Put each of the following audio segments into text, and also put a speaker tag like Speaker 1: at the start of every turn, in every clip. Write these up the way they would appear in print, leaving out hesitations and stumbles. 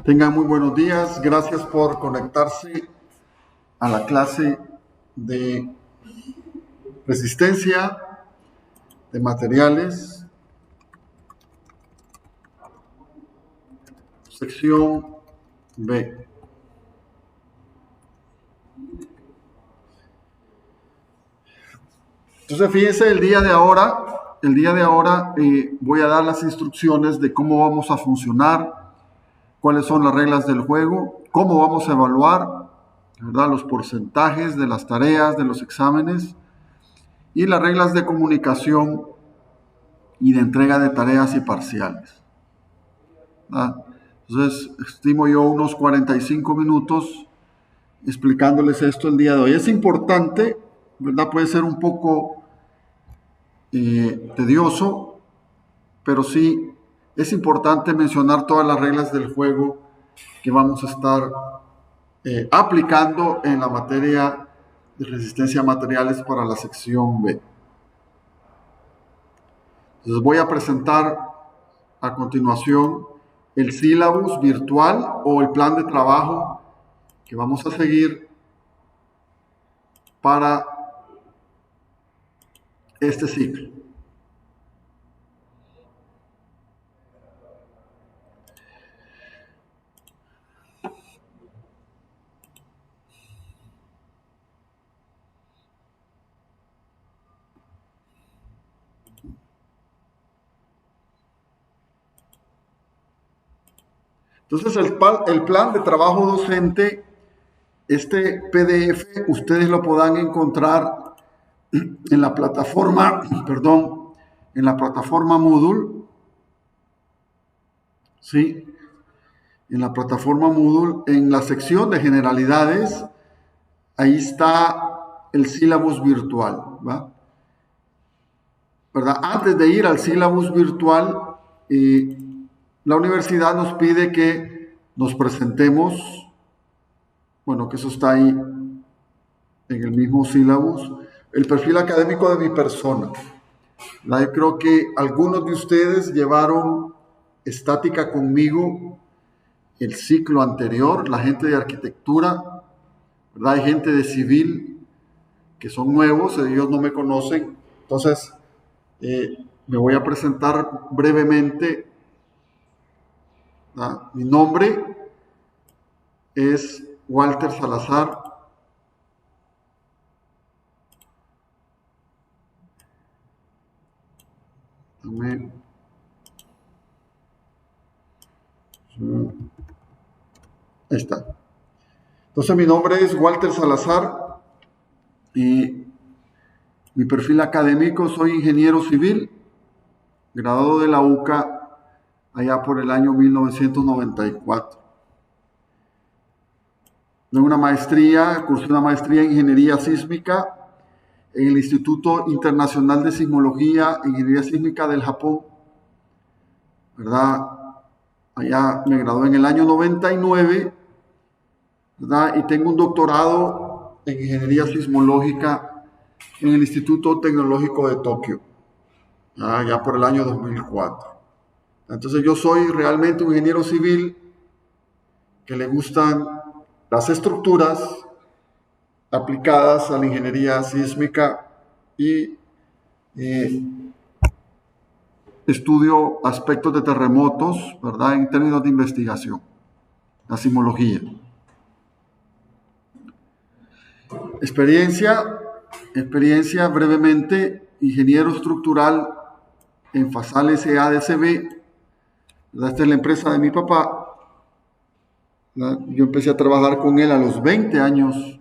Speaker 1: Tengan muy buenos días. Gracias por conectarse a la clase de resistencia de materiales, sección B. Entonces, fíjense, el día de ahora voy a dar las instrucciones de cómo vamos a funcionar, cuáles son las reglas del juego, cómo vamos a evaluar, ¿verdad?, los porcentajes de las tareas, de los exámenes y las reglas de comunicación y de entrega de tareas y parciales, ¿verdad? Entonces, estimo yo unos 45 minutos explicándoles esto el día de hoy. Es importante, ¿verdad? Puede ser un poco tedioso, pero sí es importante mencionar todas las reglas del juego que vamos a estar aplicando en la materia de resistencia a materiales para la sección B. Entonces voy a presentar a continuación el sílabus virtual o el plan de trabajo que vamos a seguir para este ciclo. Entonces el plan de trabajo docente, este PDF, ustedes lo podrán encontrar en la plataforma, en la plataforma Moodle, ¿sí? En la plataforma Moodle, en la sección de generalidades, ahí está el sílabus virtual, ¿va? ¿Verdad? Antes de ir al sílabus virtual, la universidad nos pide que nos presentemos, bueno, que eso está ahí en el mismo sílabus, el perfil académico de mi persona. Yo creo que algunos de ustedes llevaron estática conmigo el ciclo anterior, la gente de arquitectura, ¿verdad? Hay gente de civil que son nuevos, ellos no me conocen, entonces me voy a presentar brevemente. Mi nombre es Walter Salazar. Ahí está. Entonces mi nombre es Walter Salazar y mi perfil académico, soy ingeniero civil, graduado de la UCA allá por el año 1994. Tengo una maestría, cursé una maestría en ingeniería sísmica en el Instituto Internacional de Sismología e Ingeniería Sísmica del Japón, ¿verdad? Allá me gradué en el año 99, ¿verdad? Y tengo un doctorado en ingeniería sismológica en el Instituto Tecnológico de Tokio, ya por el año 2004. Entonces yo soy realmente un ingeniero civil que le gustan las estructuras aplicadas a la ingeniería sísmica y estudio aspectos de terremotos, ¿verdad?, en términos de investigación, la sismología. Experiencia brevemente, ingeniero estructural en Fasal SADCB, ¿verdad? Esta es la empresa de mi papá. ¿Verdad? Yo empecé a trabajar con él a los 20 años,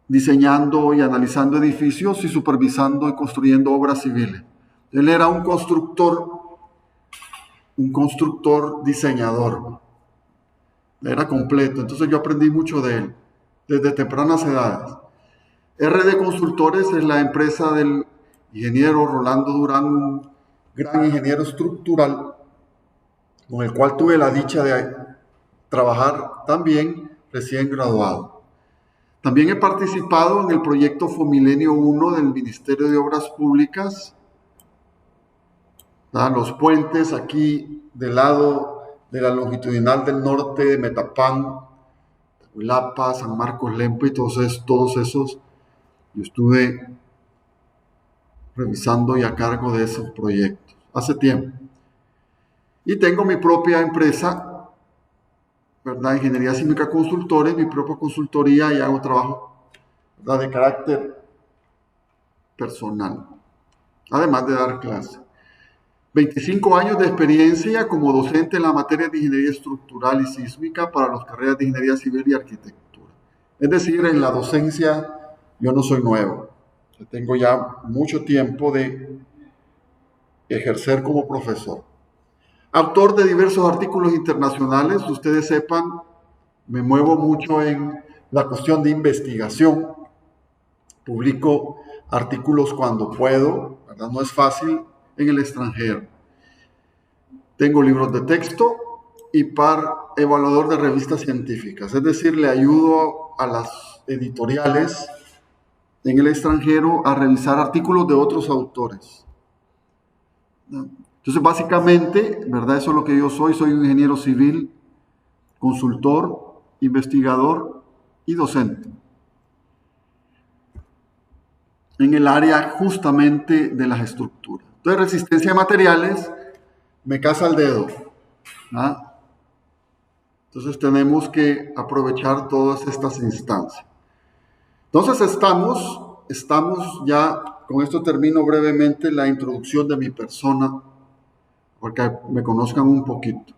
Speaker 1: diseñando y analizando edificios y supervisando y construyendo obras civiles. Él era un constructor diseñador, era completo, entonces yo aprendí mucho de él, desde tempranas edades. RD Consultores es la empresa del ingeniero Rolando Durán, un gran ingeniero estructural, con el cual tuve la dicha de trabajar también recién graduado. También he participado en el proyecto Fomilenio 1 del Ministerio de Obras Públicas, los puentes aquí del lado de la longitudinal del norte, de Metapán, Huilapa, San Marcos, Lempa y todos esos, yo estuve revisando y a cargo de esos proyectos hace tiempo. Y tengo mi propia empresa, ¿verdad? Ingeniería Sísmica Consultores, mi propia consultoría, y hago trabajo, ¿verdad?, de carácter personal, además de dar clases. 25 años de experiencia como docente en la materia de ingeniería estructural y sísmica para las carreras de ingeniería civil y arquitectura. Es decir, en la docencia yo no soy nuevo. Yo tengo ya mucho tiempo de ejercer como profesor. Autor de diversos artículos internacionales. Ustedes sepan, me muevo mucho en la cuestión de investigación. Publico artículos cuando puedo, ¿verdad? No es fácil en el extranjero. Tengo libros de texto y evaluador de revistas científicas, es decir, le ayudo a las editoriales en el extranjero a revisar artículos de otros autores. Entonces, básicamente, ¿verdad? Eso es lo que yo soy un ingeniero civil, consultor, investigador y docente. En el área justamente de las estructuras. Entonces, resistencia a materiales, me casa el dedo. ¿Ah? Entonces tenemos que aprovechar todas estas instancias. Entonces estamos ya, con esto termino brevemente la introducción de mi persona, porque me conozcan un poquito.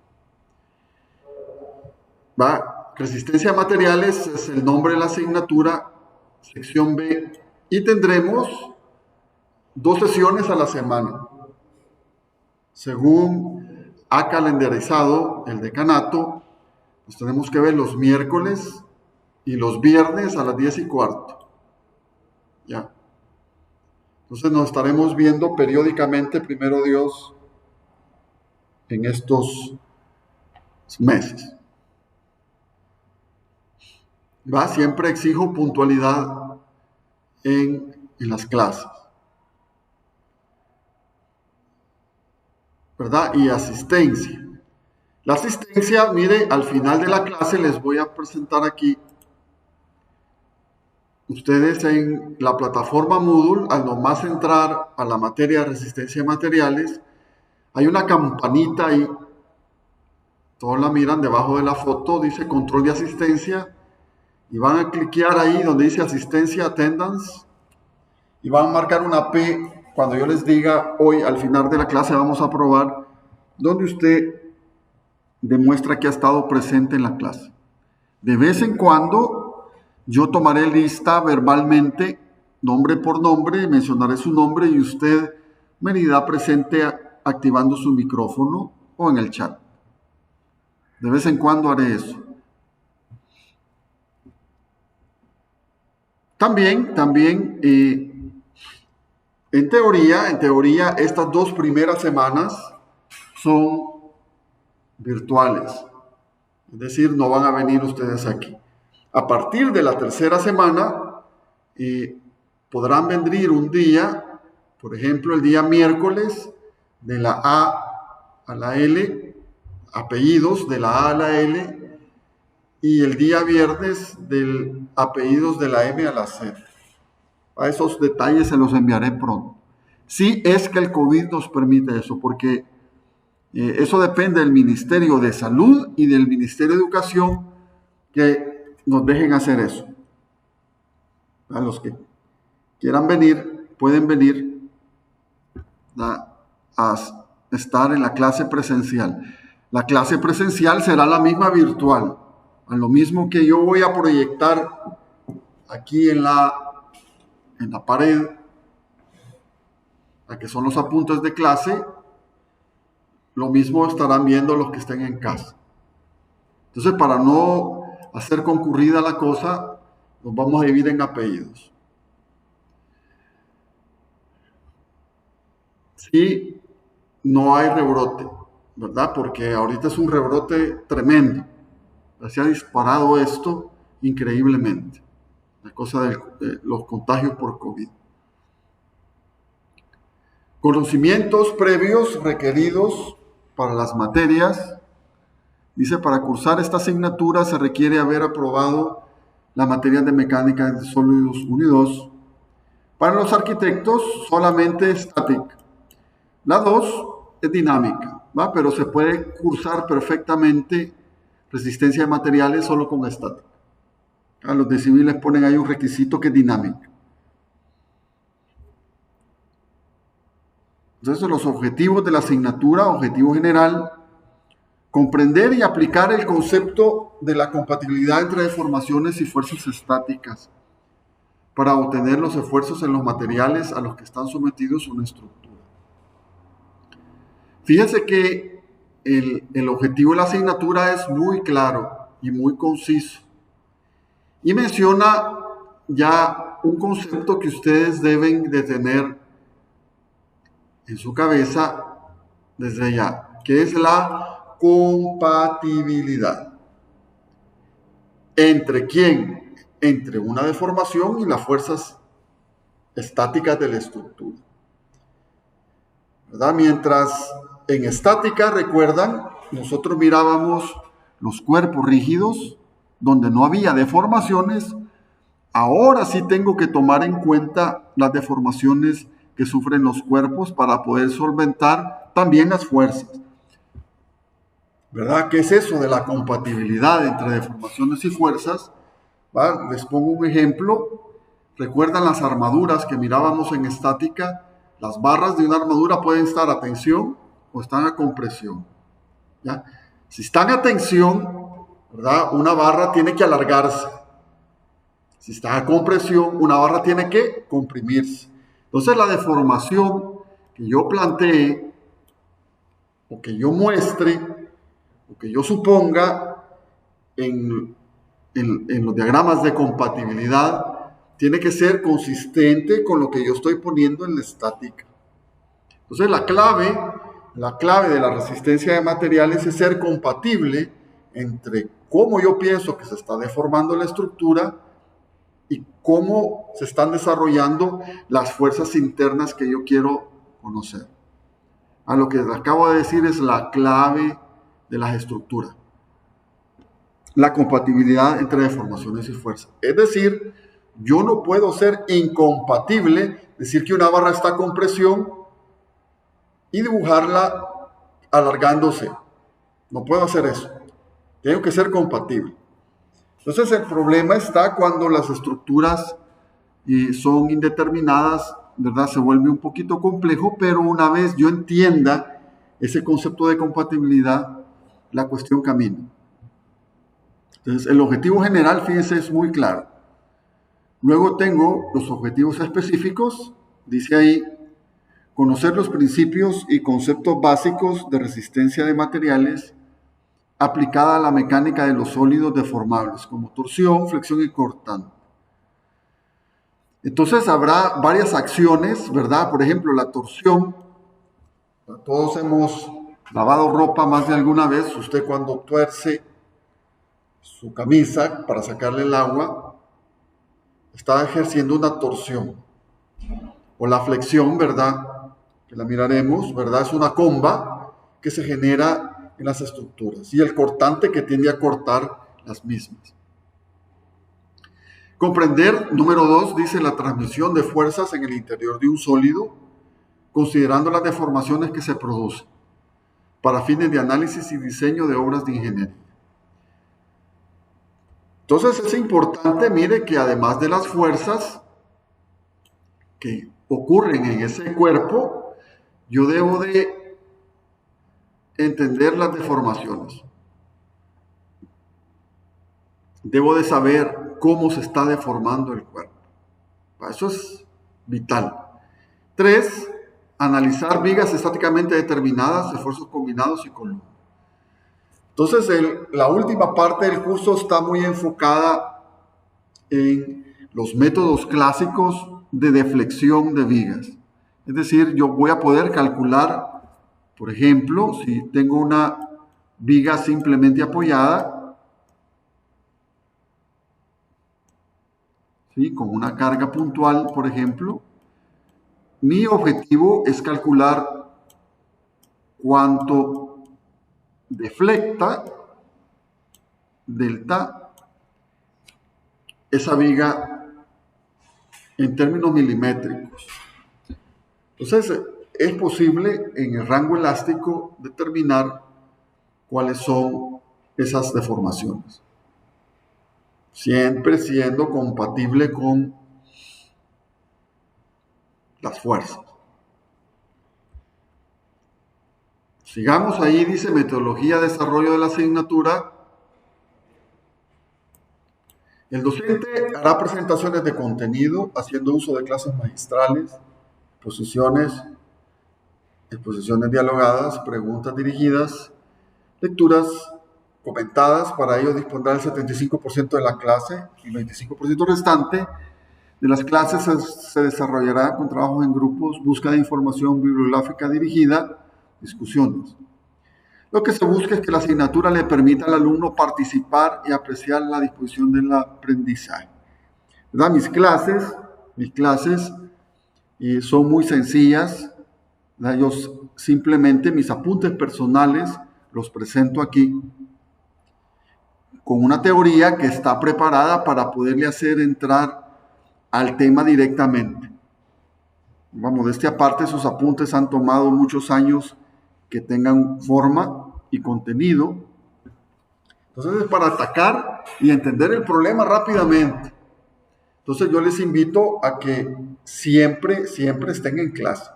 Speaker 1: ¿Va? Resistencia a materiales es el nombre de la asignatura, sección B, y tendremos 2 sesiones a la semana, según ha calendarizado el decanato. Nos tenemos que ver los miércoles y los viernes a las 10:15. Ya. Entonces nos estaremos viendo periódicamente, primero Dios, en estos meses. ¿Va? Siempre exijo puntualidad en las clases, ¿verdad? Y asistencia. La asistencia, mire, al final de la clase les voy a presentar aquí. Ustedes en la plataforma Moodle, al nomás entrar a la materia de resistencia a materiales, hay una campanita ahí. Todos la miran debajo de la foto, dice control de asistencia, y van a cliquear ahí donde dice asistencia, attendance, y van a marcar una P cuando yo les diga hoy al final de la clase vamos a probar, donde usted demuestra que ha estado presente en la clase. De vez en cuando yo tomaré lista verbalmente, nombre por nombre, mencionaré su nombre y usted me dirá presente activando su micrófono o en el chat. De vez en cuando haré eso. También, en teoría, estas 2 primeras semanas son virtuales. Es decir, no van a venir ustedes aquí. A partir de la 3ª semana, podrán venir un día, por ejemplo, el día miércoles, de la A a la L, apellidos de la A a la L, y el día viernes del apellidos de la M a la Z. A esos detalles se los enviaré pronto. Sí es que el COVID nos permite eso, porque eso depende del Ministerio de Salud y del Ministerio de Educación que nos dejen hacer eso. A los que quieran venir, pueden venir a estar en la clase presencial. La clase presencial será la misma virtual. A lo mismo que yo voy a proyectar aquí en la pared, a que son los apuntes de clase, lo mismo estarán viendo los que estén en casa. Entonces, para no hacer concurrida la cosa, nos vamos a dividir en apellidos. Sí, no hay rebrote, ¿verdad? Porque ahorita es un rebrote tremendo. Se ha disparado esto increíblemente, la cosa de los contagios por COVID. Conocimientos previos requeridos para las materias. Dice, para cursar esta asignatura se requiere haber aprobado la materia de mecánica de sólidos 1 y 2. Para los arquitectos, solamente estática. La 2 es dinámica, ¿va? Pero se puede cursar perfectamente resistencia de materiales solo con estática. A los de civiles ponen ahí un requisito que es dinámica. Entonces, los objetivos de la asignatura, objetivo general, comprender y aplicar el concepto de la compatibilidad entre deformaciones y fuerzas estáticas para obtener los esfuerzos en los materiales a los que están sometidos una estructura. Fíjense que el objetivo de la asignatura es muy claro y muy conciso y menciona ya un concepto que ustedes deben de tener en su cabeza desde ya, que es la compatibilidad. ¿Entre quién? Entre una deformación y las fuerzas estáticas de la estructura, ¿verdad? Mientras en estática, recuerdan, nosotros mirábamos los cuerpos rígidos donde no había deformaciones. Ahora sí tengo que tomar en cuenta las deformaciones que sufren los cuerpos para poder solventar también las fuerzas, ¿verdad? ¿Qué es eso de la compatibilidad entre deformaciones y fuerzas? ¿Va? Les pongo un ejemplo. ¿Recuerdan las armaduras que mirábamos en estática? Las barras de una armadura pueden estar a tensión o están a compresión, ¿ya? Si están a tensión, ¿verdad? Una barra tiene que alargarse. Si está a compresión, una barra tiene que comprimirse. Entonces, la deformación que yo plantee, o que yo muestre, o que yo suponga en los diagramas de compatibilidad, tiene que ser consistente con lo que yo estoy poniendo en la estática. Entonces, la clave de la resistencia de materiales es ser compatible entre cómo yo pienso que se está deformando la estructura y cómo se están desarrollando las fuerzas internas que yo quiero conocer. A lo que les acabo de decir es la clave de las estructuras. La compatibilidad entre deformaciones y fuerzas. Es decir, yo no puedo ser incompatible, decir que una barra está a compresión y dibujarla alargándose. No puedo hacer eso. Tengo que ser compatible. Entonces el problema está cuando las estructuras son indeterminadas, ¿verdad? Se vuelve un poquito complejo, pero una vez yo entienda ese concepto de compatibilidad, la cuestión camina. Entonces el objetivo general, fíjense, es muy claro. Luego tengo los objetivos específicos, dice ahí, conocer los principios y conceptos básicos de resistencia de materiales aplicada a la mecánica de los sólidos deformables, como torsión, flexión y cortante. Entonces habrá varias acciones, ¿verdad? Por ejemplo, la torsión. Todos hemos lavado ropa más de alguna vez. Usted cuando tuerce su camisa para sacarle el agua, está ejerciendo una torsión. O la flexión, ¿verdad? Que la miraremos, ¿verdad? Es una comba que se genera en las estructuras y el cortante que tiende a cortar las mismas. Comprender, número 2, dice la transmisión de fuerzas en el interior de un sólido, considerando las deformaciones que se producen, para fines de análisis y diseño de obras de ingeniería. Entonces es importante, mire, que además de las fuerzas que ocurren en ese cuerpo, yo debo de entender las deformaciones. Debo de saber cómo se está deformando el cuerpo. Eso es vital. 3, analizar vigas estáticamente determinadas, esfuerzos combinados y columnas. Entonces, la última parte del curso está muy enfocada en los métodos clásicos de deflexión de vigas. Es decir, yo voy a poder calcular, por ejemplo, si tengo una viga simplemente apoyada, ¿sí? Con una carga puntual, por ejemplo, mi objetivo es calcular cuánto deflecta delta, esa viga en términos milimétricos. Entonces, es posible en el rango elástico determinar cuáles son esas deformaciones, siempre siendo compatible con las fuerzas. Sigamos ahí, dice metodología de desarrollo de la asignatura. El docente hará presentaciones de contenido haciendo uso de clases magistrales, exposiciones dialogadas, preguntas dirigidas, lecturas comentadas. Para ello dispondrá el 75% de la clase y el 25% restante de las clases se desarrollará con trabajos en grupos, búsqueda de información bibliográfica dirigida, discusiones. Lo que se busca es que la asignatura le permita al alumno participar y apreciar la disposición del aprendizaje. ¿Verdad? Mis clases son muy sencillas. ¿Verdad? Yo simplemente mis apuntes personales los presento aquí con una teoría que está preparada para poderle hacer entrar al tema directamente. Vamos, de aparte, sus apuntes han tomado muchos años que tengan forma y contenido. Entonces es para atacar y entender el problema rápidamente. Entonces yo les invito a que siempre estén en clase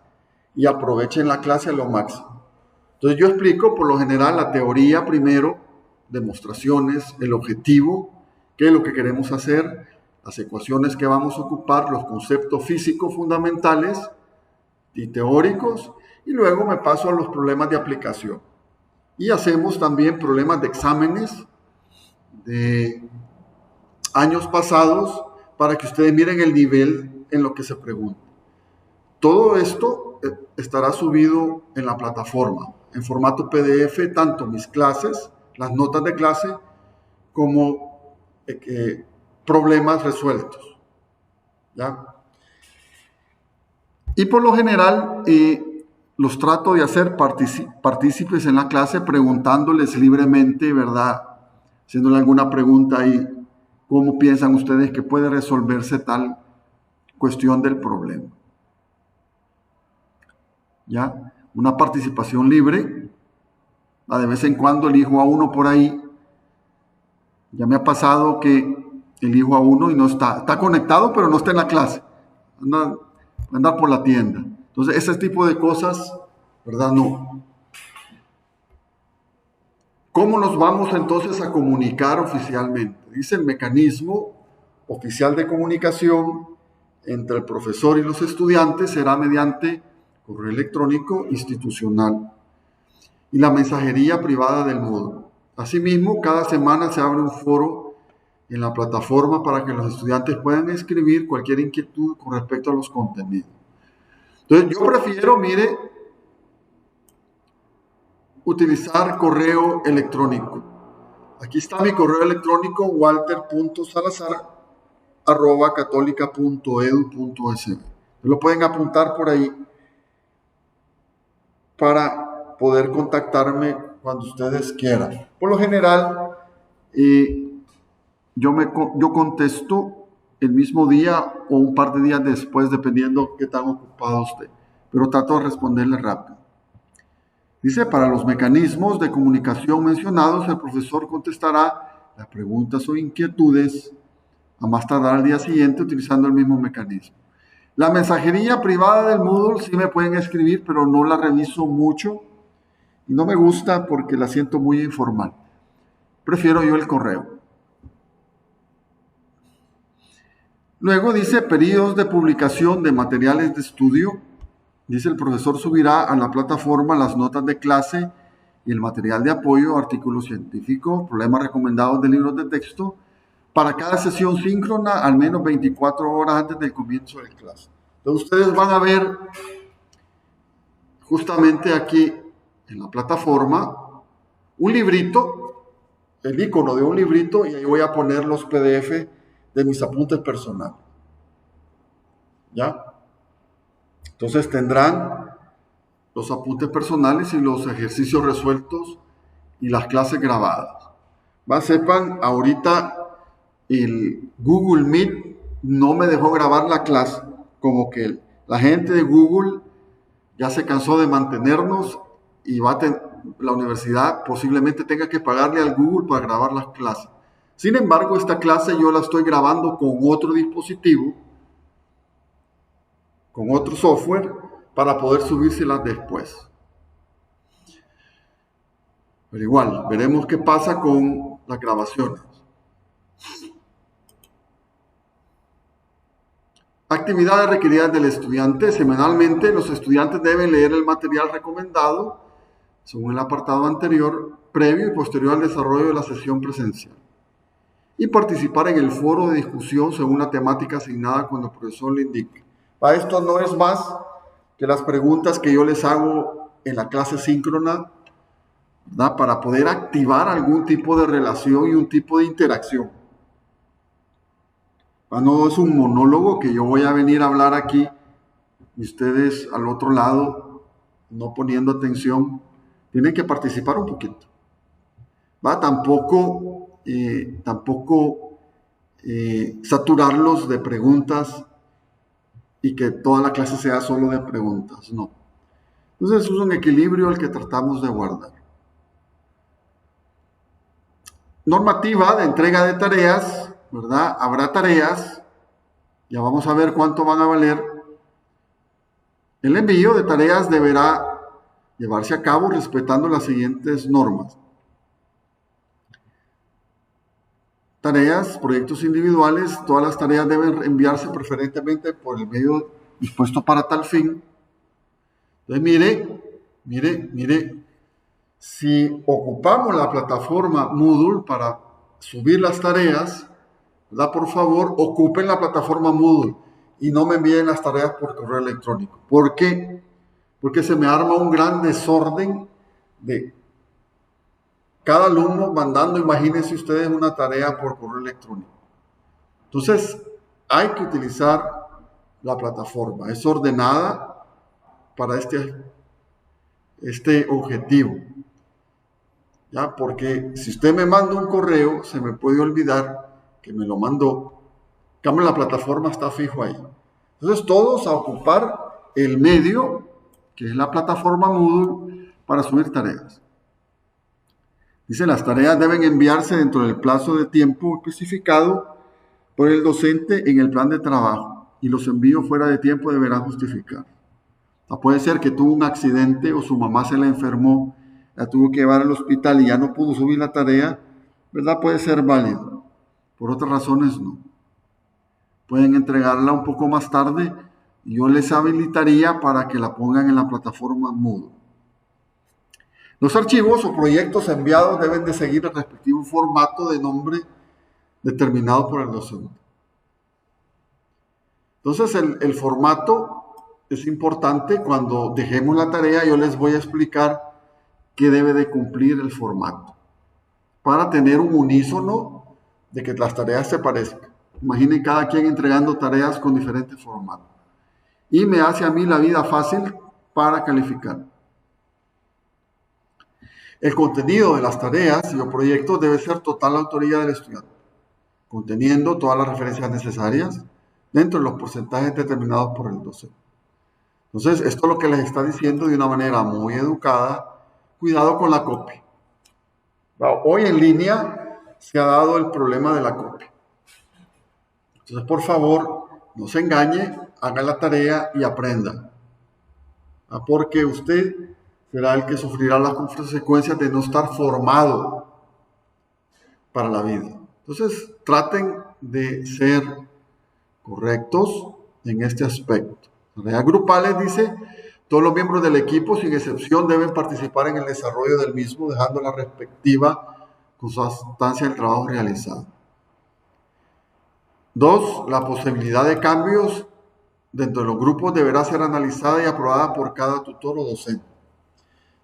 Speaker 1: y aprovechen la clase a lo máximo. Entonces yo explico por lo general la teoría primero, demostraciones, el objetivo, qué es lo que queremos hacer, las ecuaciones que vamos a ocupar, los conceptos físicos fundamentales y teóricos, y luego me paso a los problemas de aplicación. Y hacemos también problemas de exámenes de años pasados para que ustedes miren el nivel en lo que se pregunta. Todo esto estará subido en la plataforma, en formato PDF, tanto mis clases, las notas de clase, como problemas resueltos. ¿Ya? Y por lo general, los trato de hacer partícipes en la clase preguntándoles libremente, ¿verdad? Haciéndole alguna pregunta ahí, ¿cómo piensan ustedes que puede resolverse tal cuestión del problema? ¿Ya? Una participación libre. De vez en cuando elijo a uno por ahí. Ya me ha pasado que elijo a uno y no está conectado, pero no está en la clase. Anda por la tienda. Entonces, ese tipo de cosas, ¿verdad? No. ¿Cómo nos vamos entonces a comunicar oficialmente? Dice el mecanismo oficial de comunicación entre el profesor y los estudiantes será mediante correo electrónico institucional y la mensajería privada del módulo. Asimismo, cada semana se abre un foro en la plataforma para que los estudiantes puedan escribir cualquier inquietud con respecto a los contenidos. Entonces, yo prefiero, mire, utilizar correo electrónico. Aquí está mi correo electrónico, walter.salazar@catolica.edu.sb. Lo pueden apuntar por ahí para poder contactarme cuando ustedes quieran. Por lo general, yo contesto el mismo día o un par de días después, dependiendo qué tan ocupado esté. Pero trato de responderle rápido. Dice, para los mecanismos de comunicación mencionados, el profesor contestará las preguntas o inquietudes a más tardar al día siguiente utilizando el mismo mecanismo. La mensajería privada del Moodle sí me pueden escribir, pero no la reviso mucho y no me gusta porque la siento muy informal. Prefiero yo el correo. Luego dice, periodos de publicación de materiales de estudio. Dice, el profesor subirá a la plataforma las notas de clase y el material de apoyo, artículos científicos, problemas recomendados de libros de texto, para cada sesión síncrona al menos 24 horas antes del comienzo de clase. Entonces ustedes van a ver justamente aquí en la plataforma un librito, el icono de un librito, y ahí voy a poner los PDF de mis apuntes personales. ¿Ya? Entonces tendrán los apuntes personales y los ejercicios resueltos y las clases grabadas. Sepan, ahorita el Google Meet no me dejó grabar la clase, como que la gente de Google ya se cansó de mantenernos y la universidad posiblemente tenga que pagarle al Google para grabar las clases. Sin embargo, esta clase yo la estoy grabando con otro dispositivo, con otro software, para poder subírselas después. Pero igual, veremos qué pasa con las grabaciones. Actividades requeridas del estudiante. Semanalmente, los estudiantes deben leer el material recomendado, según el apartado anterior, previo y posterior al desarrollo de la sesión presencial, y participar en el foro de discusión según la temática asignada cuando el profesor le indique. Para esto no es más que las preguntas que yo les hago en la clase síncrona, ¿verdad? Para poder activar algún tipo de relación y un tipo de interacción. No es un monólogo que yo voy a venir a hablar aquí y ustedes al otro lado no poniendo atención. Tienen que participar un poquito. Tampoco saturarlos de preguntas y que toda la clase sea solo de preguntas, no. Entonces es un equilibrio el que tratamos de guardar. Normativa de entrega de tareas, ¿verdad? Habrá tareas, ya vamos a ver cuánto van a valer. El envío de tareas deberá llevarse a cabo respetando las siguientes normas. Tareas, proyectos individuales, todas las tareas deben enviarse preferentemente por el medio dispuesto para tal fin. Entonces, mire, si ocupamos la plataforma Moodle para subir las tareas, ¿verdad? Por favor, ocupen la plataforma Moodle y no me envíen las tareas por correo electrónico. ¿Por qué? Porque se me arma un gran desorden de cada alumno mandando, imagínense ustedes, una tarea por correo electrónico. Entonces, hay que utilizar la plataforma. Es ordenada para este objetivo. ¿Ya? Porque si usted me manda un correo, se me puede olvidar que me lo mandó. En cambio, la plataforma está fijo ahí. Entonces, todos a ocupar el medio, que es la plataforma Moodle, para subir tareas. Dice, las tareas deben enviarse dentro del plazo de tiempo especificado por el docente en el plan de trabajo y los envíos fuera de tiempo deberán justificar. Puede ser que tuvo un accidente o su mamá se la enfermó, la tuvo que llevar al hospital y ya no pudo subir la tarea, ¿verdad? Puede ser válido. Por otras razones no. Pueden entregarla un poco más tarde y yo les habilitaría para que la pongan en la plataforma Moodle. Los archivos o proyectos enviados deben de seguir el respectivo formato de nombre determinado por el docente. Entonces, el formato es importante. Cuando dejemos la tarea, yo les voy a explicar qué debe de cumplir el formato para tener un unísono de que las tareas se parezcan. Imaginen cada quien entregando tareas con diferentes formatos. Y me hace a mí la vida fácil para calificar. El contenido de las tareas y o proyectos debe ser total autoría del estudiante, conteniendo todas las referencias necesarias dentro de los porcentajes determinados por el docente. Entonces, esto es lo que les está diciendo de una manera muy educada. Cuidado con la copia. Hoy en línea se ha dado el problema de la copia. Entonces, por favor, no se engañe, haga la tarea y aprenda. Porque usted será el que sufrirá las consecuencias de no estar formado para la vida. Entonces, traten de ser correctos en este aspecto. Tareas grupales, dice, todos los miembros del equipo, sin excepción, deben participar en el desarrollo del mismo, dejando la respectiva constancia del trabajo realizado. 2. La posibilidad de cambios dentro de los grupos deberá ser analizada y aprobada por cada tutor o docente.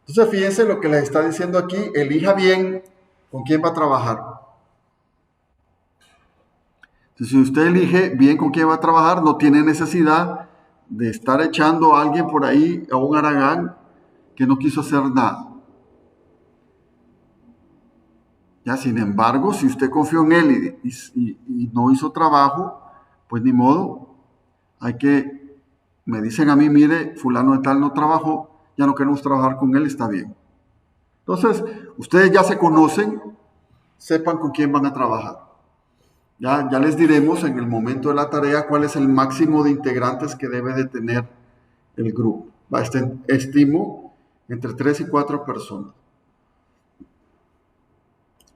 Speaker 1: Entonces, fíjense lo que les está diciendo aquí, elija bien con quién va a trabajar. Entonces, si usted elige bien con quién va a trabajar, no tiene necesidad de estar echando a alguien por ahí, a un haragán que no quiso hacer nada. Ya, sin embargo, si usted confió en él y no hizo trabajo, pues ni modo. Me dicen a mí, mire, fulano de tal no trabajó, ya no queremos trabajar con él, está bien. Entonces, ustedes ya se conocen, sepan con quién van a trabajar. Ya les diremos en el momento de la tarea cuál es el máximo de integrantes que debe de tener el grupo. Estimo entre 3 y 4 personas.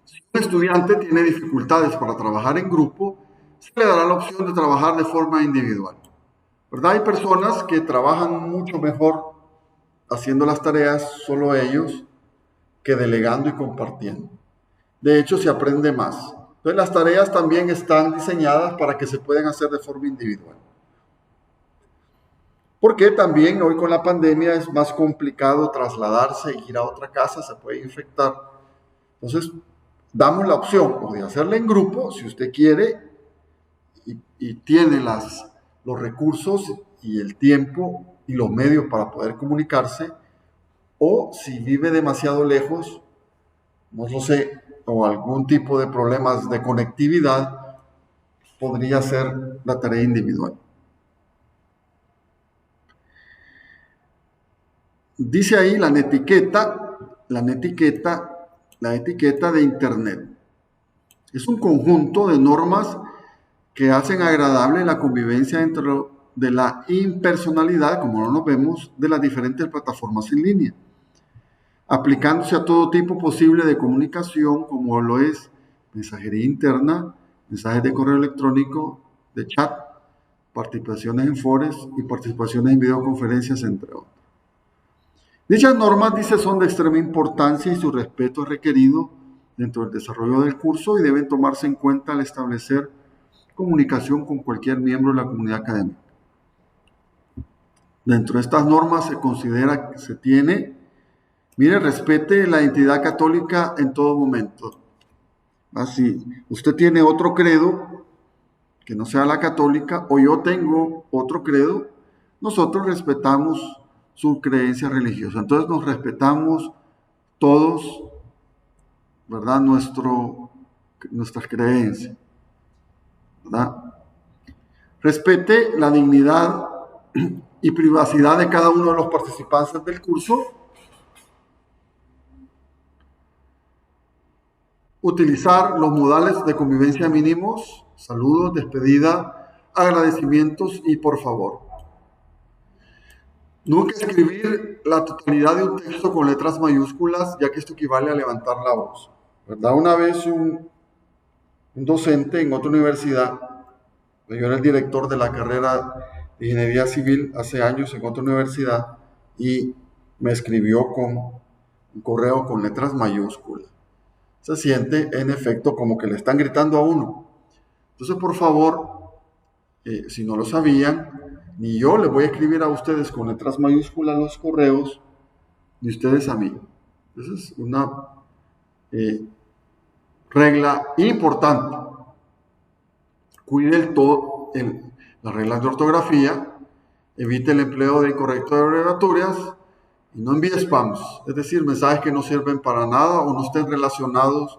Speaker 1: Si un estudiante tiene dificultades para trabajar en grupo, se le dará la opción de trabajar de forma individual. ¿Verdad? Hay personas que trabajan mucho mejor haciendo las tareas solo ellos que delegando y compartiendo. De hecho, se aprende más. Entonces, las tareas también están diseñadas para que se puedan hacer de forma individual. Porque también hoy con la pandemia es más complicado trasladarse y ir a otra casa, se puede infectar. Entonces, damos la opción o de hacerla en grupo, si usted quiere, y tiene los recursos y el tiempo y los medios para poder comunicarse, o si vive demasiado lejos, no lo sé, o algún tipo de problemas de conectividad, podría ser la tarea individual. Dice ahí la etiqueta de Internet. Es un conjunto de normas que hacen agradable la convivencia dentro de la impersonalidad, como no nos vemos, de las diferentes plataformas en línea, aplicándose a todo tipo posible de comunicación, como lo es mensajería interna, mensajes de correo electrónico, de chat, participaciones en foros y participaciones en videoconferencias, entre otros. Dichas normas, dice, son de extrema importancia y su respeto es requerido dentro del desarrollo del curso y deben tomarse en cuenta al establecer comunicación con cualquier miembro de la comunidad académica. Dentro de estas normas se considera que se tiene, mire, respete la identidad católica en todo momento. Así, usted tiene otro credo que no sea la católica, o yo tengo otro credo, nosotros respetamos su creencia religiosa. Entonces nos respetamos todos, ¿verdad? Nuestras creencias, ¿verdad? Respete la dignidad y privacidad de cada uno de los participantes del curso. Utilizar los modales de convivencia mínimos, saludos, despedida, agradecimientos y por favor. Nunca escribir la totalidad de un texto con letras mayúsculas, ya que esto equivale a levantar la voz, ¿verdad? Una vez un docente en otra universidad, yo era el director de la carrera de Ingeniería Civil hace años en otra universidad, y me escribió con un correo con letras mayúsculas. Se siente en efecto como que le están gritando a uno. Entonces, por favor, si no lo sabían, ni yo les voy a escribir a ustedes con letras mayúsculas los correos, ni ustedes a mí. Esa es una regla importante. Cuide las reglas de ortografía, evite el empleo de incorrecto de abreviaturas y no envíe spams, es decir, mensajes que no sirven para nada o no estén relacionados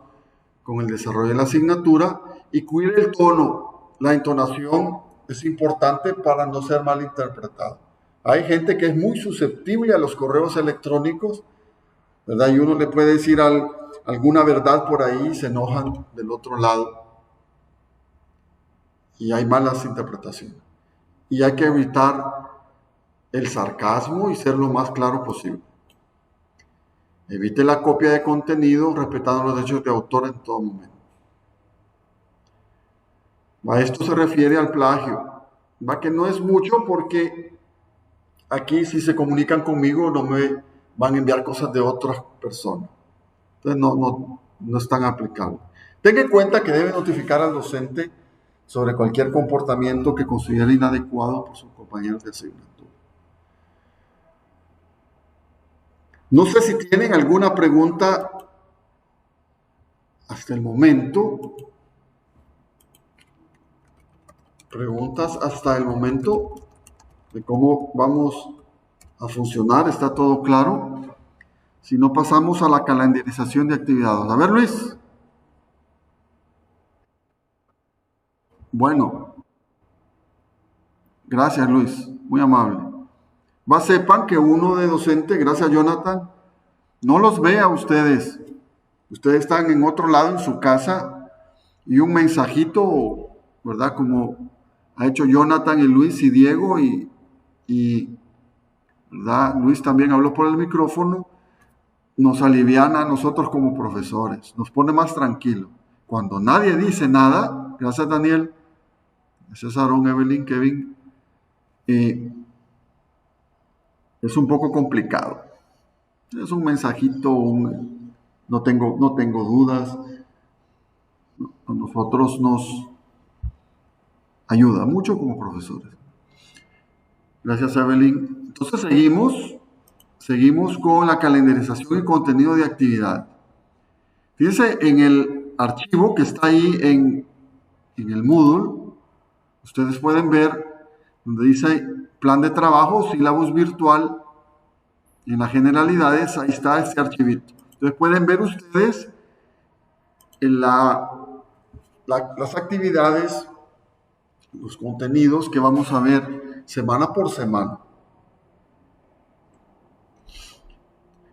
Speaker 1: con el desarrollo de la asignatura, y cuide el tono, la entonación es importante para no ser malinterpretado. Hay gente que es muy susceptible a los correos electrónicos, ¿verdad? Y uno le puede decir alguna verdad por ahí y se enojan del otro lado. Y hay malas interpretaciones. Y hay que evitar el sarcasmo y ser lo más claro posible. Evite la copia de contenido respetando los derechos de autor en todo momento. A esto se refiere al plagio. Va, que no es mucho porque aquí si se comunican conmigo no me van a enviar cosas de otras personas. Entonces no es tan aplicable. Tenga en cuenta que debe notificar al docente sobre cualquier comportamiento que considere inadecuado por sus compañeros de asignatura. No sé si tienen alguna pregunta hasta el momento. Preguntas hasta el momento de cómo vamos a funcionar. ¿Está todo claro? Si no, pasamos a la calendarización de actividades. A ver, Luis. Bueno, gracias Luis, muy amable. Sepan que uno de docente, gracias Jonathan, no los ve a ustedes. Ustedes están en otro lado en su casa y un mensajito, ¿verdad? Como ha hecho Jonathan y Luis y Diego y ¿verdad? Luis también habló por el micrófono, nos aliviana a nosotros como profesores, nos pone más tranquilo. Cuando nadie dice nada, gracias Daniel, gracias Aaron, Evelyn, Kevin, es un poco complicado. Es un mensajito, no tengo dudas. A nosotros nos ayuda mucho como profesores. Gracias Evelyn. Entonces seguimos con la calendarización y contenido de actividad. Fíjense en el archivo que está ahí en el Moodle, ustedes pueden ver donde dice plan de trabajo, sílabus virtual, en las generalidades, ahí está este archivito. Entonces pueden ver ustedes en las actividades, los contenidos que vamos a ver semana por semana.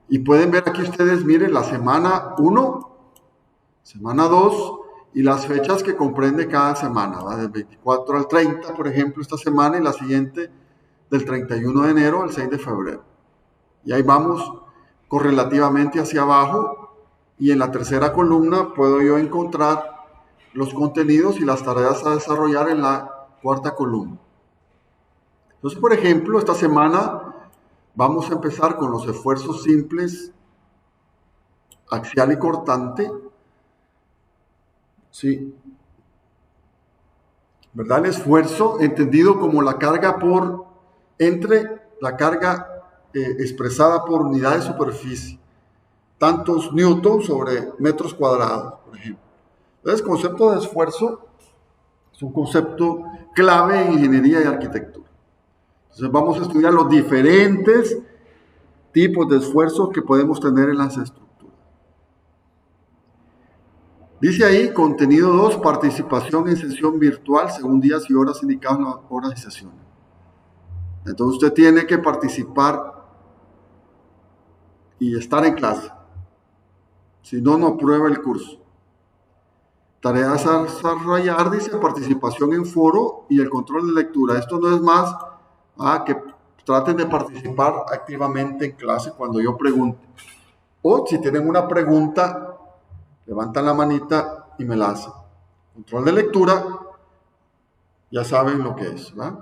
Speaker 1: Y pueden ver aquí ustedes, miren, la semana 1, semana 2 y las fechas que comprende cada semana, ¿va? Del 24 al 30, por ejemplo, esta semana y la siguiente del 31 de enero al 6 de febrero. Y ahí vamos correlativamente hacia abajo y en la tercera columna puedo yo encontrar los contenidos y las tareas a desarrollar en la cuarta columna. Entonces, por ejemplo, esta semana vamos a empezar con los esfuerzos simples, axial y cortante. Sí. ¿Verdad? El esfuerzo entendido como la carga entre la carga expresada por unidad de superficie, tantos newtons sobre metros cuadrados, por ejemplo. Entonces, el concepto de esfuerzo es un concepto clave en ingeniería y arquitectura. Entonces, vamos a estudiar los diferentes tipos de esfuerzos que podemos tener en las estructuras. Dice ahí, contenido 2, participación en sesión virtual según días y horas indicados en las horas de sesiones. Entonces, usted tiene que participar y estar en clase. Si no, no aprueba el curso. Tareas a desarrollar, dice, participación en foro y el control de lectura. Esto no es más que traten de participar activamente en clase cuando yo pregunte. O si tienen una pregunta, levantan la manita y me la hacen. Control de lectura, ya saben lo que es, ¿verdad?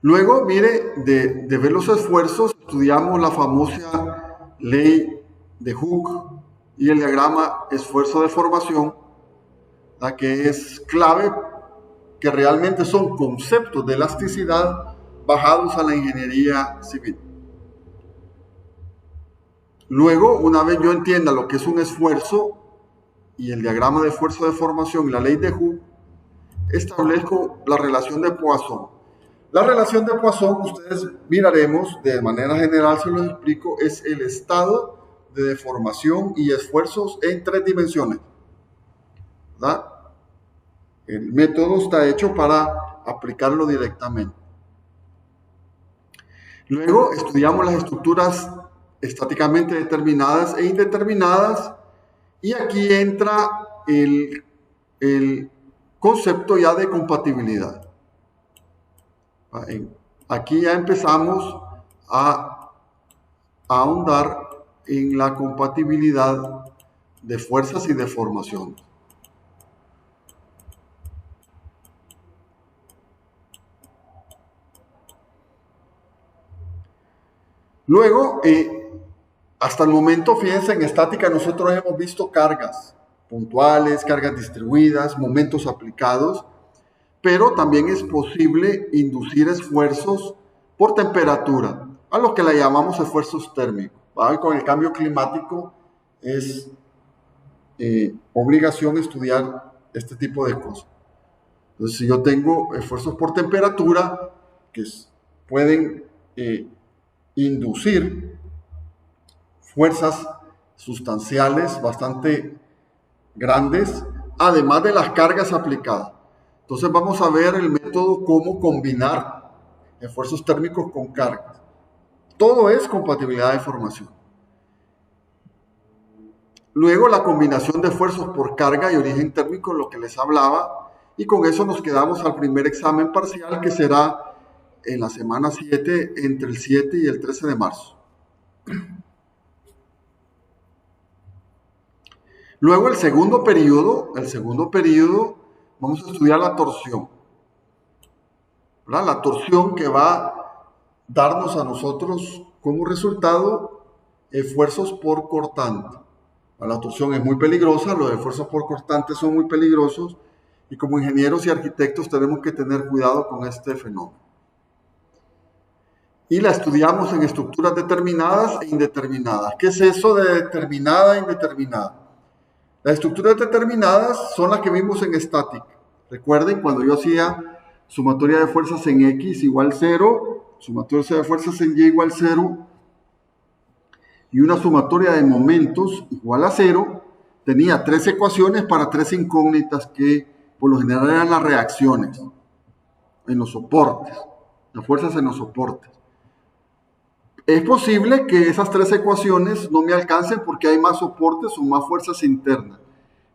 Speaker 1: Luego, mire, de ver los esfuerzos, estudiamos la famosa ley de Hooke y el diagrama esfuerzo de formación, la que es clave, que realmente son conceptos de elasticidad bajados a la ingeniería civil. Luego, una vez yo entienda lo que es un esfuerzo y el diagrama de esfuerzo de formación y la ley de Hooke, establezco la relación de Poisson. La relación de Poisson, ustedes miraremos, de manera general se los explico, es el estado de deformación y esfuerzos en 3 dimensiones. ¿Verdad? El método está hecho para aplicarlo directamente. Luego estudiamos las estructuras estáticamente determinadas e indeterminadas y aquí entra el concepto ya de compatibilidad. Aquí ya empezamos a ahondar en la compatibilidad de fuerzas y deformaciones. Luego, hasta el momento, fíjense, en estática nosotros hemos visto cargas puntuales, cargas distribuidas, momentos aplicados, pero también es posible inducir esfuerzos por temperatura, a lo que le llamamos esfuerzos térmicos. ¿Vale? Con el cambio climático es obligación estudiar este tipo de cosas. Entonces, si yo tengo esfuerzos por temperatura que pueden inducir fuerzas sustanciales bastante grandes, además de las cargas aplicadas. Entonces vamos a ver el método cómo combinar esfuerzos térmicos con cargas. Todo es compatibilidad de formación. Luego la combinación de esfuerzos por carga y origen térmico, lo que les hablaba, y con eso nos quedamos al primer examen parcial, que será en la semana 7, entre el 7 y el 13 de marzo. Luego el segundo periodo, vamos a estudiar la torsión. ¿Verdad? La torsión que va a darnos a nosotros como resultado esfuerzos por cortante. La torsión es muy peligrosa, los esfuerzos por cortante son muy peligrosos, y como ingenieros y arquitectos tenemos que tener cuidado con este fenómeno. Y la estudiamos en estructuras determinadas e indeterminadas. ¿Qué es eso de determinada e indeterminada? Las estructuras determinadas son las que vimos en estática. Recuerden, cuando yo hacía sumatoria de fuerzas en X igual 0, sumatoria de fuerzas en Y igual 0, y una sumatoria de momentos igual a 0, tenía 3 ecuaciones para 3 incógnitas que por lo general eran las reacciones en los soportes, las fuerzas en los soportes. Es posible que esas 3 ecuaciones no me alcancen porque hay más soportes o más fuerzas internas.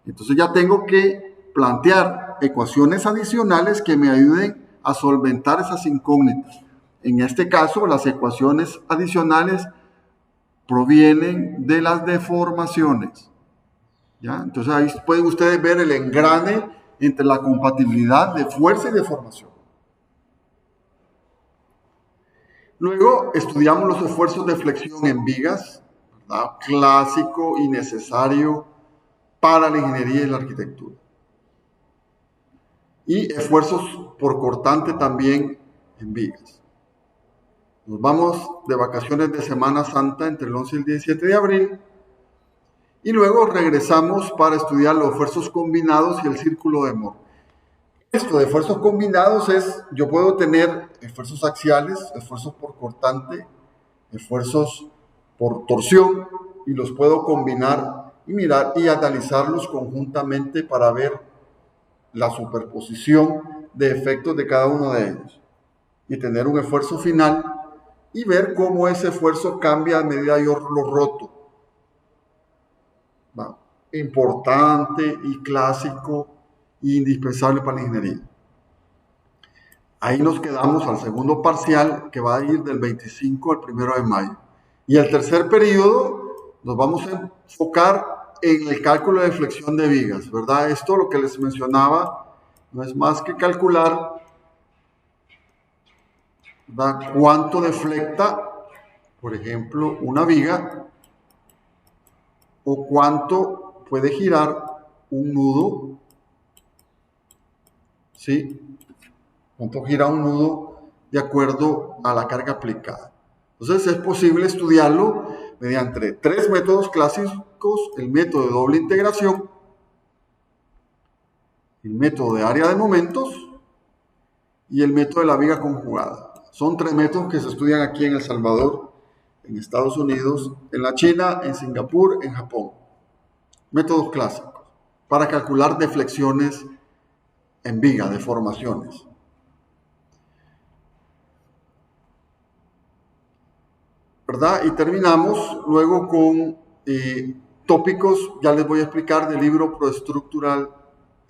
Speaker 1: Entonces ya tengo que plantear ecuaciones adicionales que me ayuden a solventar esas incógnitas. En este caso, las ecuaciones adicionales provienen de las deformaciones. ¿Ya? Entonces ahí pueden ustedes ver el engrane entre la compatibilidad de fuerza y deformación. Luego estudiamos los esfuerzos de flexión en vigas, ¿verdad? Clásico y necesario para la ingeniería y la arquitectura. Y esfuerzos por cortante también en vigas. Nos vamos de vacaciones de Semana Santa entre el 11 y el 17 de abril. Y luego regresamos para estudiar los esfuerzos combinados y el círculo de Mohr. Esto de esfuerzos combinados es, yo puedo tener esfuerzos axiales, esfuerzos por cortante, esfuerzos por torsión, y los puedo combinar y mirar y analizarlos conjuntamente para ver la superposición de efectos de cada uno de ellos y tener un esfuerzo final y ver cómo ese esfuerzo cambia a medida que yo lo roto. ¿Va? Importante y clásico e indispensable para la ingeniería. Ahí nos quedamos al segundo parcial, que va a ir del 25 al 1 de mayo. Y el tercer periodo nos vamos a enfocar en el cálculo de flexión de vigas, ¿verdad? Esto, lo que les mencionaba, no es más que calcular, ¿verdad?, cuánto deflecta, por ejemplo, una viga, o cuánto puede girar un nudo, ¿sí? Cuánto gira un nudo de acuerdo a la carga aplicada. Entonces es posible estudiarlo mediante 3 métodos clásicos: el método de doble integración, el método de área de momentos y el método de la viga conjugada. Son 3 métodos que se estudian aquí en El Salvador, en Estados Unidos, en la China, en Singapur, en Japón. Métodos clásicos para calcular deflexiones en viga, deformaciones. ¿Verdad? Y terminamos luego con tópicos, ya les voy a explicar, del libro Proestructural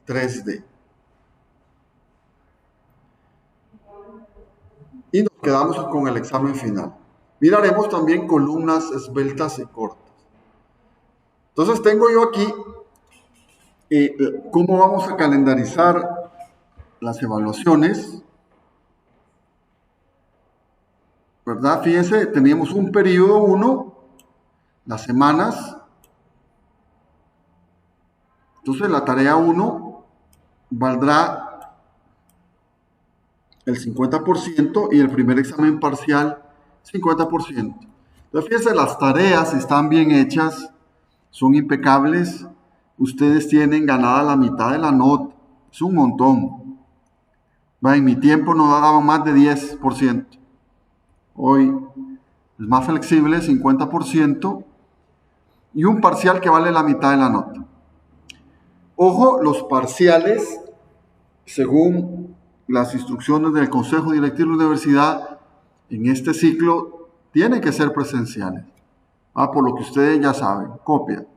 Speaker 1: 3D. Y nos quedamos con el examen final. Miraremos también columnas esbeltas y cortas. Entonces tengo yo aquí cómo vamos a calendarizar las evaluaciones. ¿Verdad? Fíjense, teníamos un periodo 1, las semanas. Entonces la tarea 1 valdrá el 50% y el primer examen parcial 50%. Entonces fíjense, las tareas están bien hechas, son impecables. Ustedes tienen ganada la mitad de la nota, es un montón. En mi tiempo no daban más de 10%. Hoy es más flexible, 50%, y un parcial que vale la mitad de la nota. Ojo, los parciales, según las instrucciones del Consejo Directivo de la Universidad, en este ciclo tienen que ser presenciales. Por lo que ustedes ya saben, copia.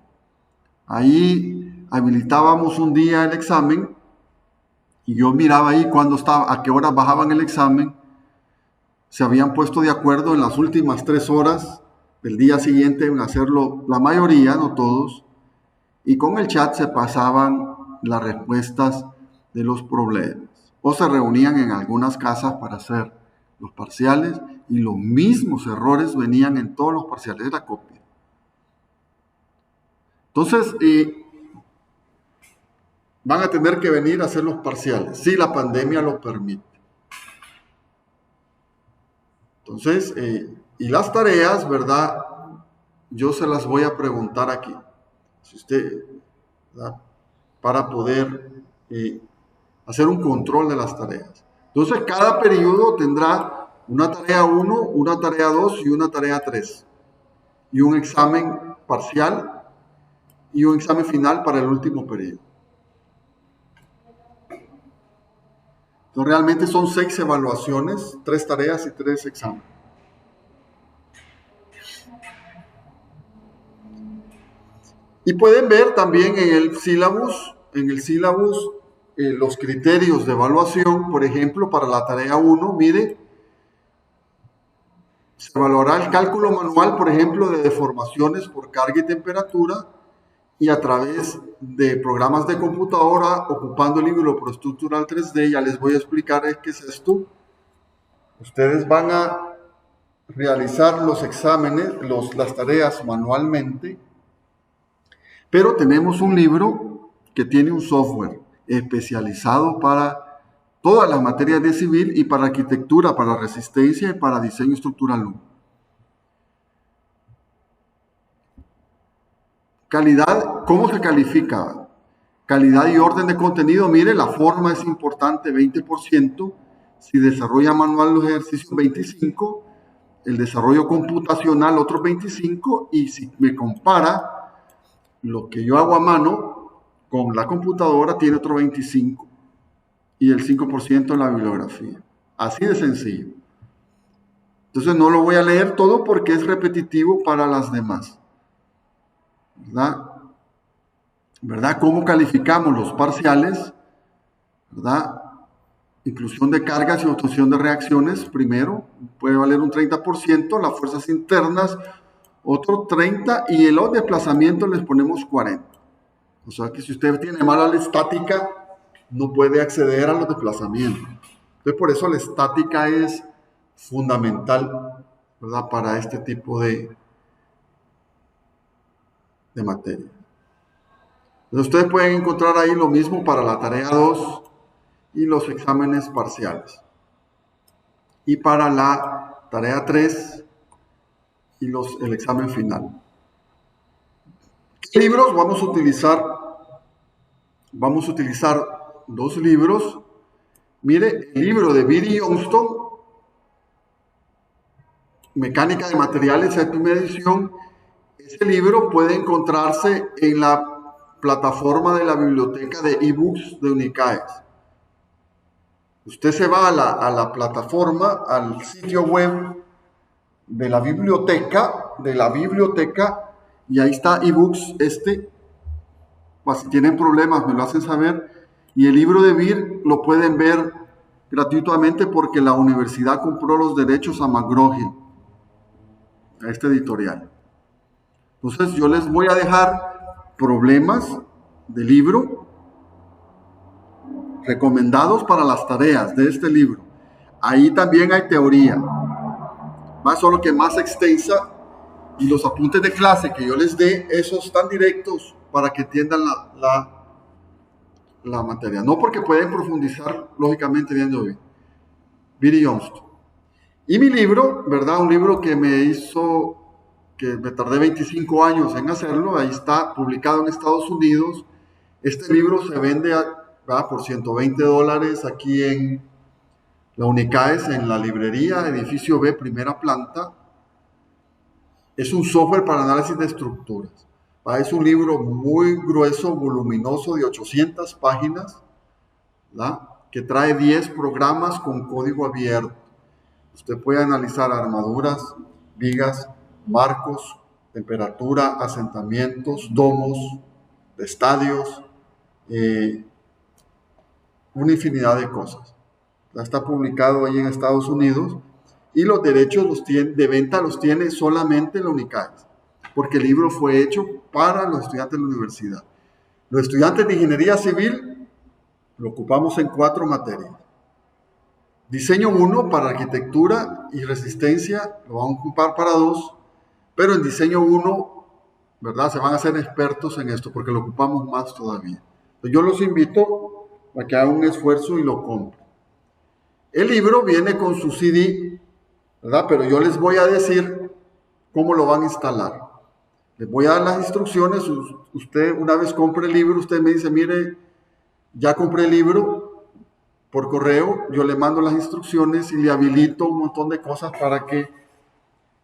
Speaker 1: Ahí habilitábamos un día el examen y yo miraba ahí cuándo estaba, a qué horas bajaban el examen. Se habían puesto de acuerdo en las últimas 3 horas del día siguiente en hacerlo, la mayoría, no todos, y con el chat se pasaban las respuestas de los problemas. O se reunían en algunas casas para hacer los parciales y los mismos errores venían en todos los parciales de la copia. Entonces, van a tener que venir a hacer los parciales, si la pandemia lo permite. Entonces, y las tareas, ¿verdad? Yo se las voy a preguntar aquí. Si usted, ¿verdad? Para poder hacer un control de las tareas. Entonces, cada periodo tendrá una tarea 1, una tarea 2 y una tarea 3. Y un examen parcial y un examen final para el último periodo. Entonces, realmente son 6 evaluaciones, 3 tareas y 3 exámenes. Y pueden ver también en el sílabus, los criterios de evaluación. Por ejemplo, para la tarea 1, mire, se evaluará el cálculo manual, por ejemplo, de deformaciones por carga y temperatura, y a través de programas de computadora, ocupando el libro ProStructural 3D. Ya les voy a explicar qué es esto. Ustedes van a realizar los exámenes, las tareas manualmente, pero tenemos un libro que tiene un software especializado para todas las materias de civil y para arquitectura, para resistencia y para diseño estructural 1. Calidad, ¿cómo se califica? Calidad y orden de contenido, mire, la forma es importante, 20%. Si desarrolla manual los ejercicios, 25%. El desarrollo computacional, otros 25%. Y si me compara lo que yo hago a mano con la computadora, tiene otro 25%. Y el 5% en la bibliografía. Así de sencillo. Entonces no lo voy a leer todo porque es repetitivo para las demás. ¿Verdad? ¿Cómo calificamos los parciales? ¿Verdad? Inclusión de cargas y obtención de reacciones, primero, puede valer un 30%, las fuerzas internas, otro 30%, y los desplazamientos les ponemos 40%. O sea que si usted tiene mala la estática, no puede acceder a los desplazamientos. Entonces, por eso la estática es fundamental, ¿verdad? Para este tipo de materia. Entonces, ustedes pueden encontrar ahí lo mismo para la tarea 2 y los exámenes parciales. Y para la tarea 3 y el examen final. ¿Qué libros vamos a utilizar? Vamos a utilizar 2 libros. Mire, el libro de Beatty Johnston, Mecánica de Materiales, séptima edición. Ese libro puede encontrarse en la plataforma de la biblioteca de ebooks de Unicaes. Usted se va a la plataforma, al sitio web de la biblioteca, y ahí está ebooks pues, si tienen problemas me lo hacen saber, y el libro de BIR lo pueden ver gratuitamente porque la universidad compró los derechos a McGraw-Hill, a este editorial. Entonces yo les voy a dejar problemas de libro recomendados para las tareas de este libro. Ahí también hay teoría, más solo que más extensa, y los apuntes de clase que yo les dé, esos están directos para que entiendan la materia. No porque pueden profundizar, lógicamente, viendo bien. Beatty Johnston. Y mi libro, ¿verdad? Un libro que me tardé 25 años en hacerlo, ahí está, publicado en Estados Unidos. Este libro se vende por $120 aquí en la Unicaes, en la librería, edificio B, primera planta. Es un software para análisis de estructuras. Es un libro muy grueso, voluminoso, de 800 páginas, ¿verdad? Que trae 10 programas con código abierto. Usted puede analizar armaduras, vigas, marcos, temperatura, asentamientos, domos, estadios, eh, una infinidad de cosas. Está publicado ahí en Estados Unidos y los derechos de venta los tiene solamente la UNICAES, porque el libro fue hecho para los estudiantes de la universidad. Los estudiantes de ingeniería civil lo ocupamos en 4 materias. Diseño 1 para arquitectura y resistencia lo vamos a ocupar para 2, pero en diseño 1, ¿verdad? Se van a hacer expertos en esto porque lo ocupamos más todavía. Entonces yo los invito a que hagan un esfuerzo y lo compren. El libro viene con su CD, ¿verdad? Pero yo les voy a decir cómo lo van a instalar. Les voy a dar las instrucciones. Usted, una vez compre el libro, usted me dice, mire, ya compré el libro por correo, yo le mando las instrucciones y le habilito un montón de cosas para que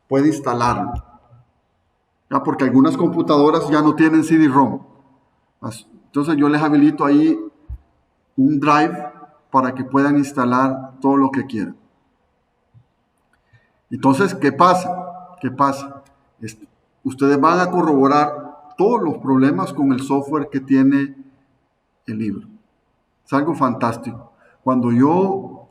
Speaker 1: pueda instalarlo. ¿Ya? Porque algunas computadoras ya no tienen CD-ROM. Entonces yo les habilito ahí un drive para que puedan instalar todo lo que quieran. Entonces, ¿qué pasa? ¿Qué pasa? Ustedes van a corroborar todos los problemas con el software que tiene el libro. Es algo fantástico. Cuando yo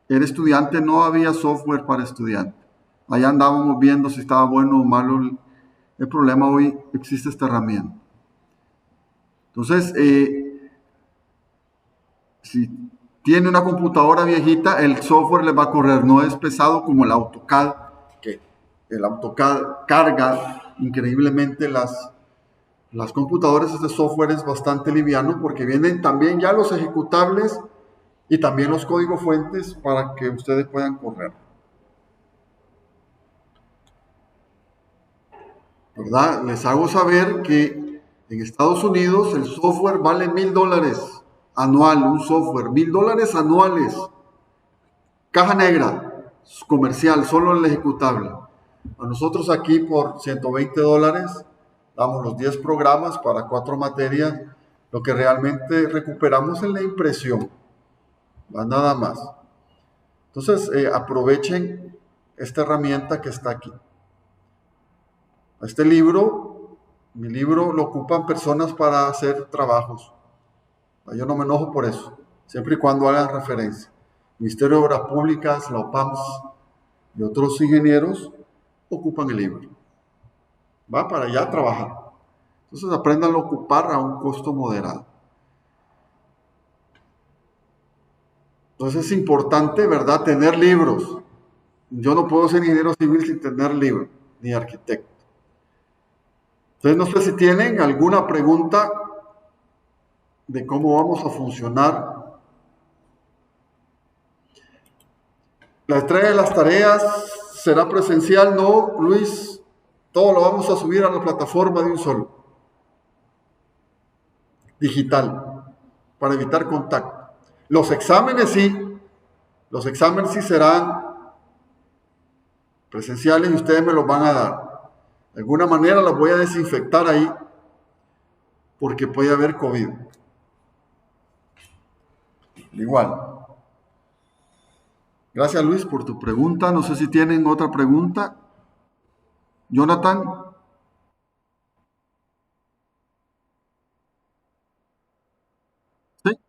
Speaker 1: era estudiante no había software para estudiantes. Allá andábamos viendo si estaba bueno o malo el problema. Hoy existe esta herramienta. Entonces, si tiene una computadora viejita, el software le va a correr. No es pesado como el AutoCAD, que el AutoCAD carga increíblemente las computadoras. Este software es bastante liviano porque vienen también ya los ejecutables y también los códigos fuentes para que ustedes puedan correr. ¿Verdad? Les hago saber que en Estados Unidos el software vale $1,000 anual, un software, $1,000 anuales. Caja negra, comercial, solo el ejecutable. A nosotros aquí por $120 damos los 10 programas para 4 materias. Lo que realmente recuperamos es la impresión, nada más. Entonces aprovechen esta herramienta que está aquí. Este libro, mi libro, lo ocupan personas para hacer trabajos. Yo no me enojo por eso, siempre y cuando hagan referencia. Ministerio de Obras Públicas, la OPAMS y otros ingenieros ocupan el libro. Va para allá a trabajar. Entonces aprendan a ocupar a un costo moderado. Entonces es importante, ¿verdad?, tener libros. Yo no puedo ser ingeniero civil sin tener libros, ni arquitecto. Entonces no sé si tienen alguna pregunta de cómo vamos a funcionar. La entrega de las tareas será presencial, no, Luis, todo lo vamos a subir a la plataforma de un solo, digital, para evitar contacto. Los exámenes sí serán presenciales y ustedes me los van a dar. De alguna manera los voy a desinfectar ahí porque puede haber COVID. Igual. Gracias, Luis, por tu pregunta. No sé si tienen otra pregunta. Jonathan. Sí,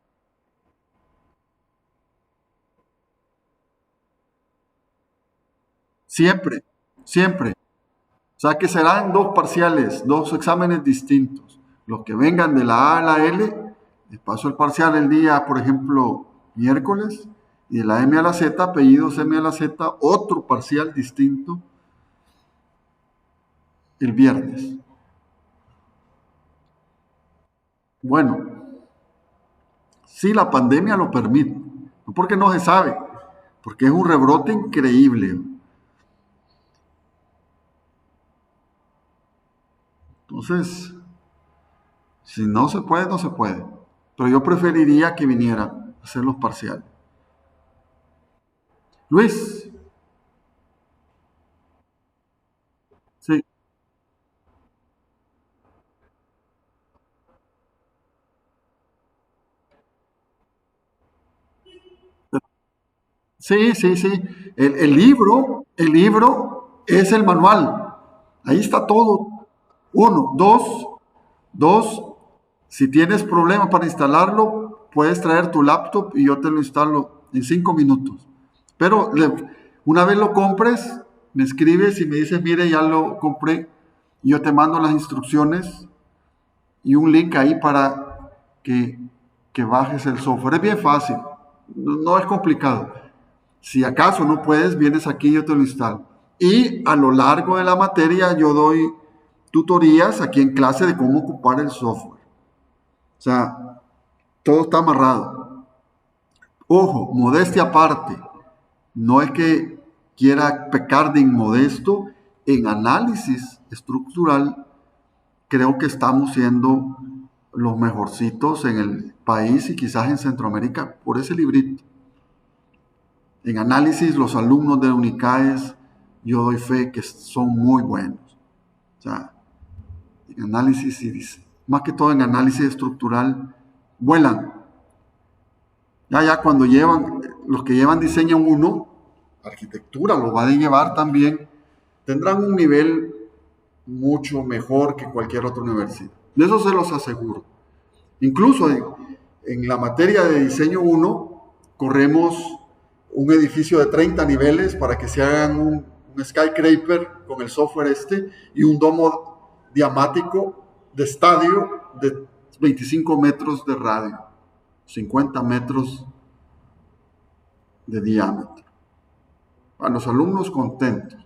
Speaker 1: siempre, siempre. O sea que serán 2 parciales, 2 exámenes distintos. Los que vengan de la A a la L, les paso el parcial el día, por ejemplo, miércoles, y de la M a la Z, apellidos M a la Z, otro parcial distinto el viernes. Bueno, si la pandemia lo permite, no porque no se sabe, porque es un rebrote increíble. Entonces, si no se puede, no se puede. Pero yo preferiría que viniera a hacer los parciales. Luis, sí, Sí, sí, sí. El libro es el manual. Ahí está todo. Uno, dos, si tienes problema para instalarlo, puedes traer tu laptop y yo te lo instalo en 5 minutos. Pero una vez lo compres, me escribes y me dices, mire, ya lo compré. Y yo te mando las instrucciones y un link ahí para que, que bajes el software. Es bien fácil, no es complicado. Si acaso no puedes, vienes aquí y yo te lo instalo. Y a lo largo de la materia yo doy tutorías aquí en clase de cómo ocupar el software. O sea, todo está amarrado. Ojo, modestia aparte. No es que quiera pecar de inmodesto. En análisis estructural creo que estamos siendo los mejorcitos en el país y quizás en Centroamérica por ese librito. En análisis, los alumnos de Unicaes, yo doy fe que son muy buenos. O sea, en análisis, más que todo en análisis estructural, vuelan. Ya cuando los que llevan diseño 1, arquitectura lo van a llevar también, tendrán un nivel mucho mejor que cualquier otra universidad. De eso se los aseguro. Incluso en la materia de diseño 1, corremos un edificio de 30 niveles para que se hagan un skyscraper con el software y un domo diamático de estadio de 25 metros de radio, 50 metros de diámetro. A los alumnos contentos.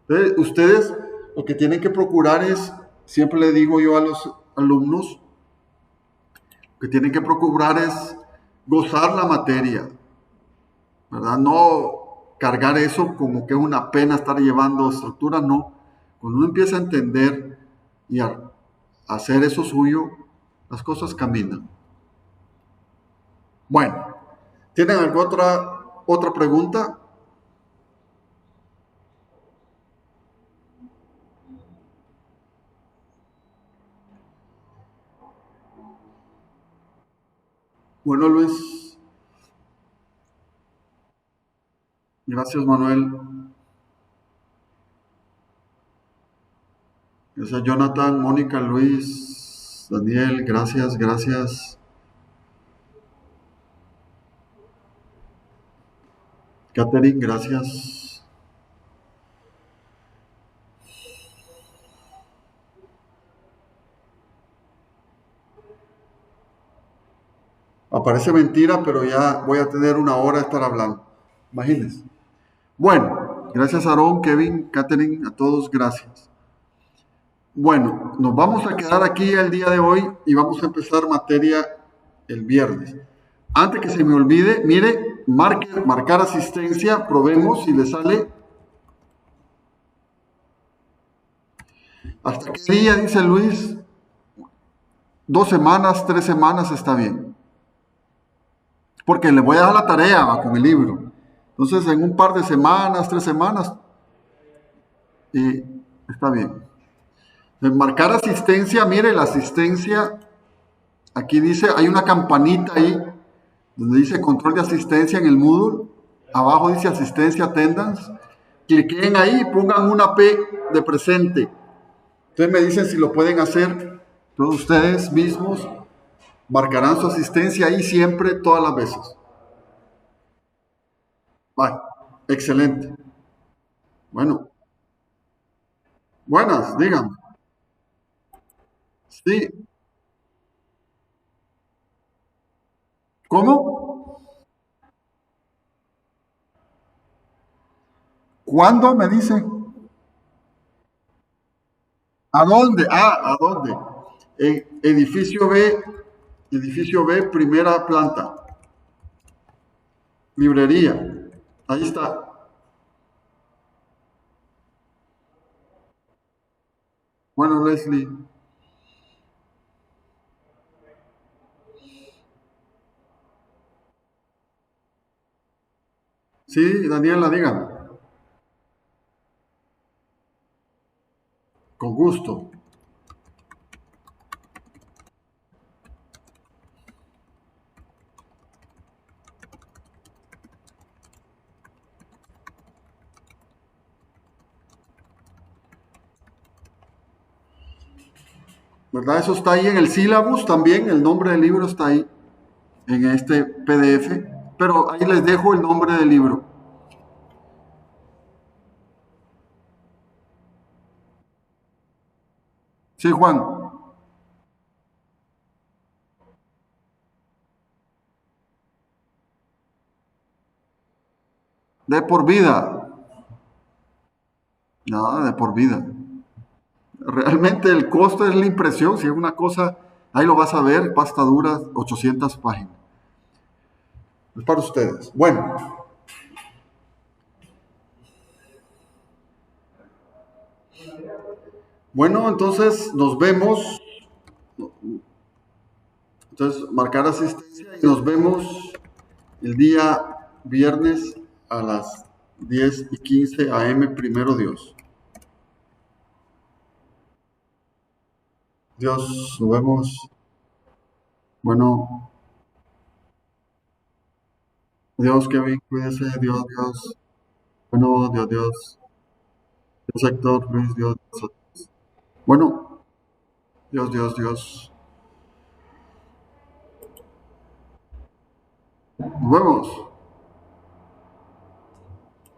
Speaker 1: Entonces, ustedes lo que tienen que procurar es, siempre le digo yo a los alumnos, que tienen que procurar es gozar la materia, ¿verdad? No cargar eso como que es una pena estar llevando estructura, no. Cuando uno empieza a entender y a hacer eso suyo, las cosas caminan. Bueno, ¿tienen alguna otra pregunta? Bueno, Luis, gracias, Manuel. Gracias, Jonathan, Mónica, Luis, Daniel, gracias, gracias. Catherine, gracias. Aparece mentira, pero ya voy a tener una hora de estar hablando. Imagínense. Bueno, gracias Aarón, Kevin, Catherine, a todos, gracias. Bueno, nos vamos a quedar aquí el día de hoy y vamos a empezar materia el viernes. Antes que se me olvide, mire, marcar asistencia, probemos si le sale. ¿Hasta qué día, dice Luis? 2 semanas, 3 semanas está bien. Porque le voy a dar la tarea con el libro. Entonces, en un par de semanas, 3 semanas, y está bien. Marcar asistencia, mire, la asistencia, aquí dice, hay una campanita ahí, donde dice control de asistencia en el Moodle, abajo dice asistencia attendance, cliquen ahí y pongan una P de presente. Entonces me dicen si lo pueden hacer, todos ustedes mismos marcarán su asistencia ahí siempre, todas las veces. Vale, excelente. Bueno, buenas, digan. Sí, ¿cómo? ¿Cuándo? Me dice. ¿A dónde? ¿A dónde? En edificio B, primera planta, librería. Ahí está. Bueno, Leslie. Sí, Daniela, dígame. Con gusto. ¿verdad? Eso está ahí en el sílabus también, el nombre del libro está ahí en este PDF, pero ahí les dejo el nombre del libro. Sí, Juan, de por vida, nada de por vida. Realmente el costo es la impresión, si es una cosa, ahí lo vas a ver, pasta dura, 800 páginas. Es para ustedes. Bueno, entonces nos vemos. Entonces, marcar asistencia y nos vemos el día viernes a las 10:15 a.m. Primero Dios. Dios, nos vemos. Bueno, Dios, Kevin, cuídese. Dios, Dios. Bueno, Dios, Dios. Dios, Héctor, Luis, Dios, Dios. Bueno, Dios, Dios, Dios. Nos vemos.